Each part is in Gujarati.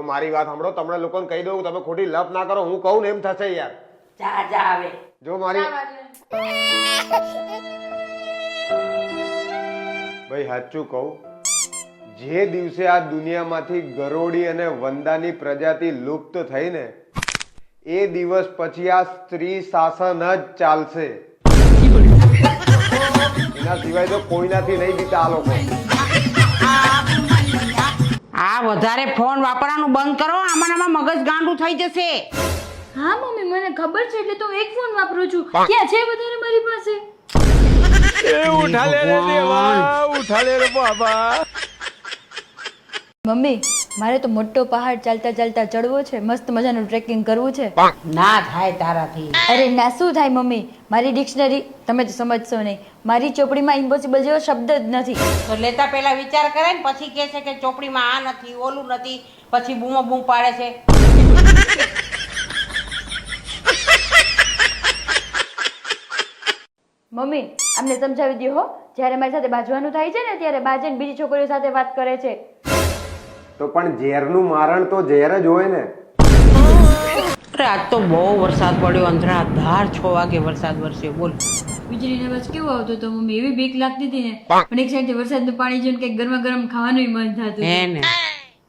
મારી વાત સાંભળો, તમને લોકોને કહી દઉં, તમે ખોટી લપ ના કરો. હું કહું ને એમ થશે યાર. જા જા આવે જો મારી ભાઈ સાચું કહું, જે દિવસે આ દુનિયામાંથી ગરોળી અને વંદાની પ્રજાતિ લુપ્ત થઈ ને એ દિવસ પછી આ સ્ત્રી શાસન જ ચાલશે. એના સિવાય તો કોઈનાથી નહીં બીતા આ લોકો. આ વધારે ફોન વાપરવાનું બંધ કરો, આમાં મગજ ગાંડું થઈ જશે. હા મમ્મી, મને ખબર છે એટલે તો એક ફોન વાપરું છું. ક્યાં છે વધારે મારી પાસે? ઉઠા લે રે દેવા, ઉઠા લે રે બાબા. મમ્મી, મારે તો મોટો પહાડ ચાલતા ચાલતા ચડવો છે, મસ્ત મજાનું ટ્રેકિંગ કરવું છે. ના થાય તારાથી. અરે ના, શું થાય મમ્મી? મારી ડિક્શનરી તમે તો સમજશો નહીં. મારી ચોપડીમાં ઇમ્પોસિબલ જેવો શબ્દ જ નથી. તો લેતા પહેલા વિચાર કરે ને પછી કહે છે કે ચોપડીમાં આ નથી, ઓલું નથી, પછી બૂમો બૂમ પાડે છે. મમ્મી, અમને સમજાવી દો હો. જ્યારે મારી સાથે બાજવાનું થાય છે ને ત્યારે બાજન બીજી છોકરીઓ સાથે વાત કરે છે. તો પણ ઝેરનું મારણ તો ઝેર જ હોય ને. અરે આજ તો બહુ વરસાદ પડ્યો, અંધરાધાર 6 વાગે વરસાદ વરસ્યો. બોલ. વીજળીનો અવાજ કેવો આવતો હતો મમ્મી, એવી બીક લાગતી હતી ને. પણ એક સાઈડથી વરસાદનું પાણી જોઈને કંઈક ગરમા ગરમ ખાવાનું મન થતું હે હતું. ને.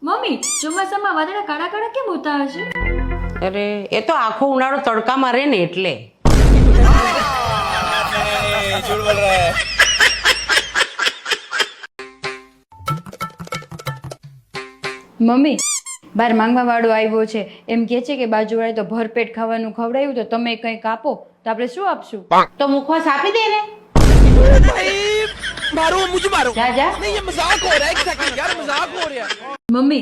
મમ્મી, ચોમાસામાં વાદળા કાળા કાળા કેમ હોતા હશે? અરે એ તો આખો ઉનાળો તડકામાં રહે ને એટલે. મમ્મી, બાર માંગવા વાળો આવ્યો છે. એમ કે છે કે બાજુવાળાએ તો ભરપેટ ખાવાનું ખવડાવ્યું, તો તમે કંઈક આપો તો આપણે શું આપશું? તો મુખવાસ આપી દે ને. मारो मुझे मारो. જા જા. नहीं ये मजाक हो रहा है, एक सेकंड यार, मजाक हो रहा है. મમ્મી,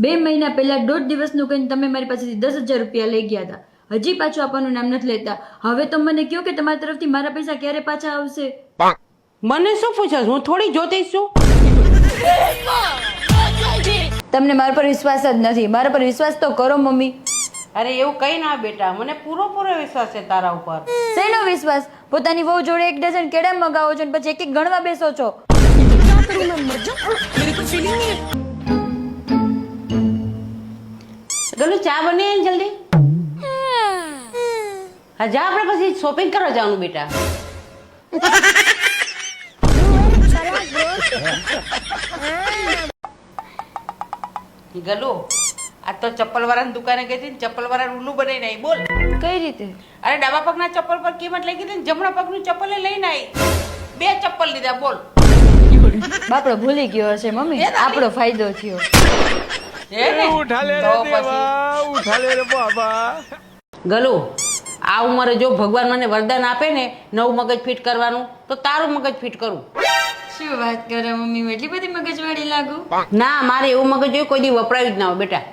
2 મહિના પહેલા 1.5 દિવસનું કહીને તમે મારી પાસેથી 10,000 રૂપિયા લઈ ગયા હતા. હજી પાછું આપવાનું નામ નથી લેતા. હવે તો મને કહો કે તમારી તરફથી મારા પૈસા ક્યારે પાછા આવશે? મને શું પૂછસ? હું થોડી જોતી છું. તમને મારા પર વિશ્વાસ જ નથી. મારા પર વિશ્વાસ તો કરો મમ્મી. અરે એવું કઈ ના બેટા, મને પૂરો વિશ્વાસ છે તારા ઉપર. શેનો વિશ્વાસ? પોતાની વહુ જોડે 1 ડઝન કેળા મગાવો છો અને પછી એક એક ગણવા બેસો છો. ગલુ ચા બને જલ્દી. હા જા, આપણે પછી શોપિંગ કરવા જવાનું બેટા. ગલુ આ તો ચપ્પલ વાળાની દુકાને ગઈ હતી, ચપ્પલ વાળા ઉલ્લુ બનાવીને આવી. બોલ. કઈ રીતે? અરે ડાબા પગના ચપ્પલ પર કિંમત લઈ ગઈ, જમણા પગનું ચપ્પલ લઈને આવી. 2 ચપ્પલ લીધા. બોલ. બાપડો ભૂલી ગયો હશે મમ્મી, આપણો ફાયદો થયો. उठा ले रे देवा, उठा ले रे बाबा. ગલુ આ ઉંમરે જો ભગવાન મને વરદાન આપે ને નવું મગજ ફિટ કરવાનું, તો તારું મગજ ફિટ કરું. શું વાત કરે મમ્મી, એટલી બધી મગજવાળી લાગુ? ના, મારે એવું મગજ કોઈ દી વપરાયું જ ના હોય બેટા.